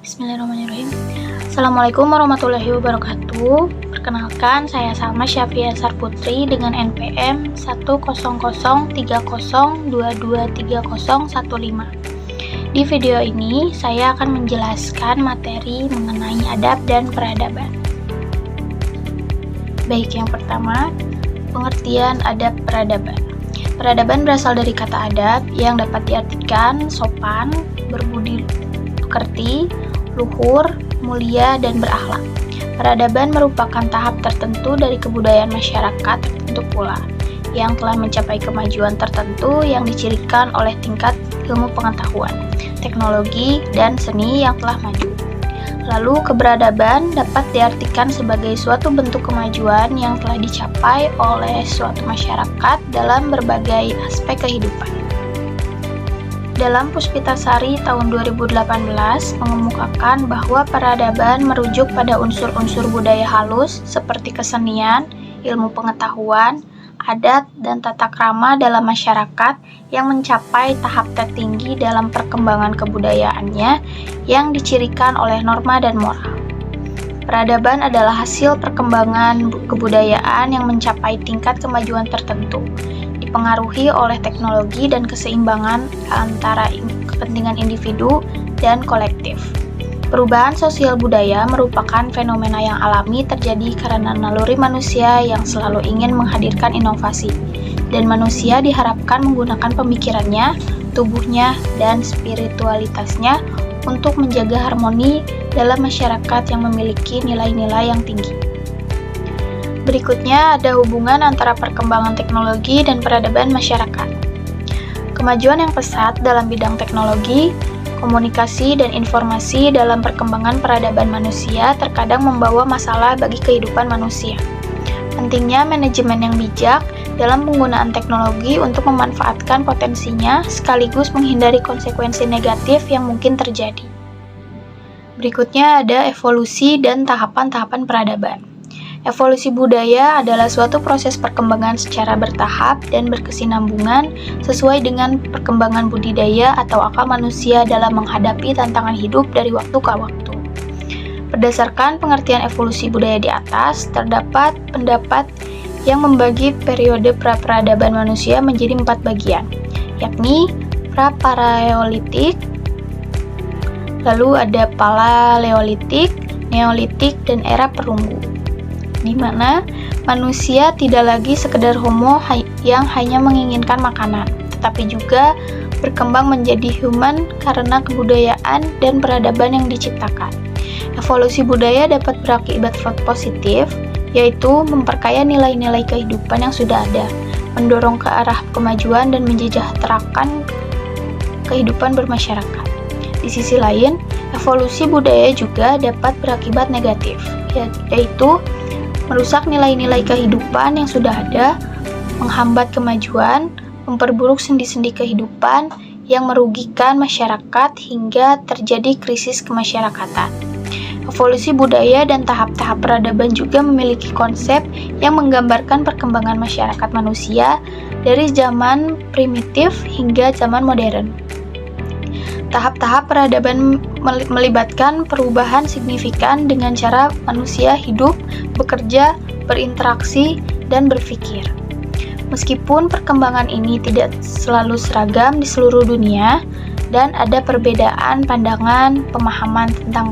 Bismillahirrahmanirrahim. Assalamualaikum warahmatullahi wabarakatuh. Perkenalkan, saya Salma Syafia Sarputri dengan NPM 10030223015. Di video ini, saya akan menjelaskan materi mengenai adab dan peradaban. Baik, yang pertama, pengertian adab peradaban. Peradaban berasal dari kata adab yang dapat diartikan sopan, berbudi pekerti, luhur, mulia, dan berakhlak. Peradaban merupakan tahap tertentu dari kebudayaan masyarakat tertentu pula, yang telah mencapai kemajuan tertentu yang dicirikan oleh tingkat ilmu pengetahuan, teknologi, dan seni yang telah maju. Lalu, keberadaban dapat diartikan sebagai suatu bentuk kemajuan yang telah dicapai oleh suatu masyarakat dalam berbagai aspek kehidupan. Dalam Puspitasari tahun 2018 mengemukakan bahwa peradaban merujuk pada unsur-unsur budaya halus seperti kesenian, ilmu pengetahuan, adat, dan tata krama dalam masyarakat yang mencapai tahap tertinggi dalam perkembangan kebudayaannya yang dicirikan oleh norma dan moral. Peradaban adalah hasil perkembangan kebudayaan yang mencapai tingkat kemajuan tertentu, dipengaruhi oleh teknologi dan keseimbangan antara kepentingan individu dan kolektif. Perubahan sosial budaya merupakan fenomena yang alami terjadi karena naluri manusia yang selalu ingin menghadirkan inovasi, dan manusia diharapkan menggunakan pemikirannya, tubuhnya, dan spiritualitasnya untuk menjaga harmoni dalam masyarakat yang memiliki nilai-nilai yang tinggi. Berikutnya ada hubungan antara perkembangan teknologi dan peradaban masyarakat. Kemajuan yang pesat dalam bidang teknologi, komunikasi, dan informasi dalam perkembangan peradaban manusia terkadang membawa masalah bagi kehidupan manusia. Pentingnya manajemen yang bijak dalam penggunaan teknologi untuk memanfaatkan potensinya sekaligus menghindari konsekuensi negatif yang mungkin terjadi. Berikutnya ada evolusi dan tahapan-tahapan peradaban. Evolusi budaya adalah suatu proses perkembangan secara bertahap dan berkesinambungan sesuai dengan perkembangan budidaya atau akal manusia dalam menghadapi tantangan hidup dari waktu ke waktu. Berdasarkan pengertian evolusi budaya di atas, terdapat pendapat yang membagi periode pra-peradaban manusia menjadi 4 bagian, yakni pra-paleolitik, lalu ada paleolitik, neolitik, dan era perunggu, di mana manusia tidak lagi sekedar homo yang hanya menginginkan makanan, tetapi juga berkembang menjadi human karena kebudayaan dan peradaban yang diciptakan. Evolusi budaya dapat berakibat positif, yaitu memperkaya nilai-nilai kehidupan yang sudah ada, mendorong ke arah kemajuan dan mensejahterakan kehidupan bermasyarakat. Di sisi lain, evolusi budaya juga dapat berakibat negatif, yaitu merusak nilai-nilai kehidupan yang sudah ada, menghambat kemajuan, memperburuk sendi-sendi kehidupan yang merugikan masyarakat hingga terjadi krisis kemasyarakatan. Evolusi budaya dan tahap-tahap peradaban juga memiliki konsep yang menggambarkan perkembangan masyarakat manusia dari zaman primitif hingga zaman modern. Tahap-tahap peradaban melibatkan perubahan signifikan dengan cara manusia hidup, bekerja, berinteraksi, dan berpikir. Meskipun perkembangan ini tidak selalu seragam di seluruh dunia, dan ada perbedaan pandangan, pemahaman tentang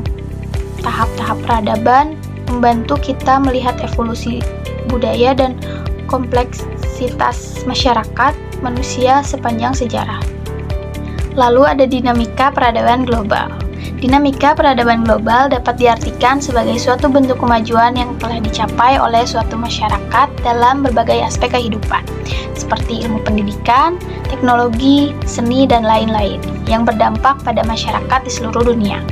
tahap-tahap peradaban, membantu kita melihat evolusi budaya dan kompleksitas masyarakat manusia sepanjang sejarah. Lalu ada dinamika peradaban global. Dinamika peradaban global dapat diartikan sebagai suatu bentuk kemajuan yang telah dicapai oleh suatu masyarakat dalam berbagai aspek kehidupan, seperti ilmu pendidikan, teknologi, seni, dan lain-lain, yang berdampak pada masyarakat di seluruh dunia.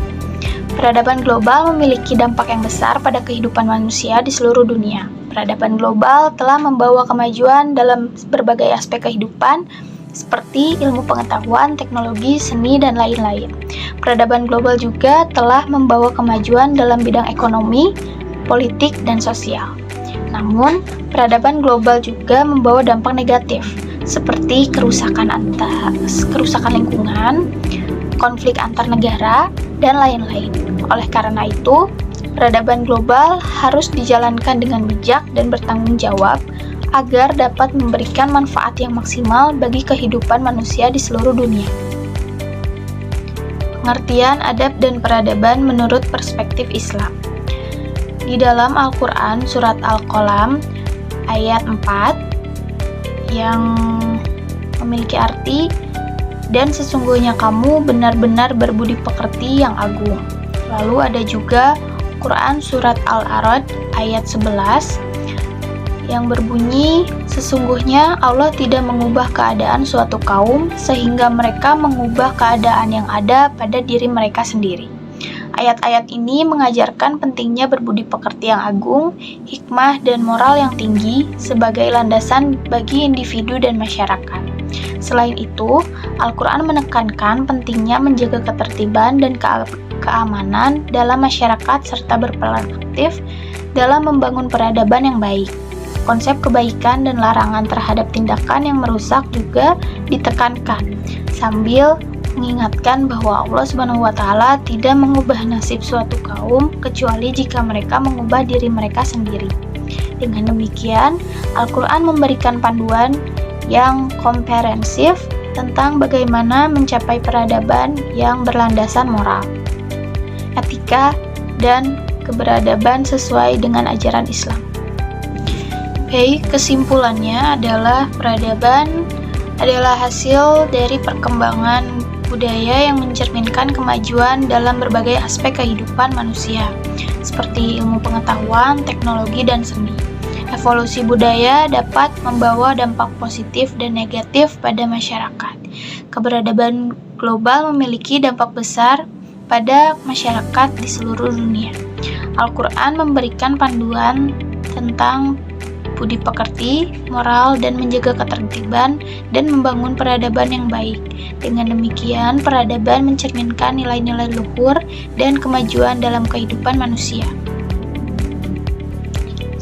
Peradaban global memiliki dampak yang besar pada kehidupan manusia di seluruh dunia. Peradaban global telah membawa kemajuan dalam berbagai aspek kehidupan, seperti ilmu pengetahuan, teknologi, seni, dan lain-lain. Peradaban global juga telah membawa kemajuan dalam bidang ekonomi, politik, dan sosial. Namun, peradaban global juga membawa dampak negatif, seperti kerusakan lingkungan, konflik antar negara, dan lain-lain. Oleh karena itu, peradaban global harus dijalankan dengan bijak dan bertanggung jawab agar dapat memberikan manfaat yang maksimal bagi kehidupan manusia di seluruh dunia. Pengertian adab dan peradaban menurut perspektif Islam. Di dalam Al-Quran, surat Al-Qalam, ayat 4, yang memiliki arti, dan sesungguhnya kamu benar-benar berbudi pekerti yang agung. Lalu ada juga Quran surat Al-A'raj ayat 11 yang berbunyi, sesungguhnya Allah tidak mengubah keadaan suatu kaum sehingga mereka mengubah keadaan yang ada pada diri mereka sendiri. Ayat-ayat ini mengajarkan pentingnya berbudi pekerti yang agung, hikmah dan moral yang tinggi sebagai landasan bagi individu dan masyarakat. Selain itu, Al-Quran menekankan pentingnya menjaga ketertiban dan keamanan dalam masyarakat serta berperan aktif dalam membangun peradaban yang baik. Konsep kebaikan dan larangan terhadap tindakan yang merusak juga ditekankan, sambil mengingatkan bahwa Allah SWT tidak mengubah nasib suatu kaum kecuali jika mereka mengubah diri mereka sendiri. Dengan demikian, Al-Quran memberikan panduan yang komprehensif tentang bagaimana mencapai peradaban yang berlandasan moral, etika, dan keberadaban sesuai dengan ajaran Islam. Kesimpulannya adalah peradaban adalah hasil dari perkembangan budaya yang mencerminkan kemajuan dalam berbagai aspek kehidupan manusia, seperti ilmu pengetahuan, teknologi, dan seni. Evolusi budaya dapat membawa dampak positif dan negatif pada masyarakat. Keberadaban global memiliki dampak besar pada masyarakat di seluruh dunia. Al-Quran memberikan panduan tentang budi pekerti, moral, dan menjaga ketertiban dan membangun peradaban yang baik. Dengan demikian, peradaban mencerminkan nilai-nilai luhur dan kemajuan dalam kehidupan manusia.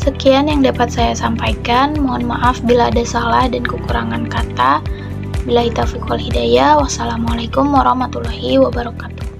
Sekian yang dapat saya sampaikan. Mohon maaf bila ada salah dan kekurangan kata. Billahi taufiq wal hidayah. Wassalamualaikum warahmatullahi wabarakatuh.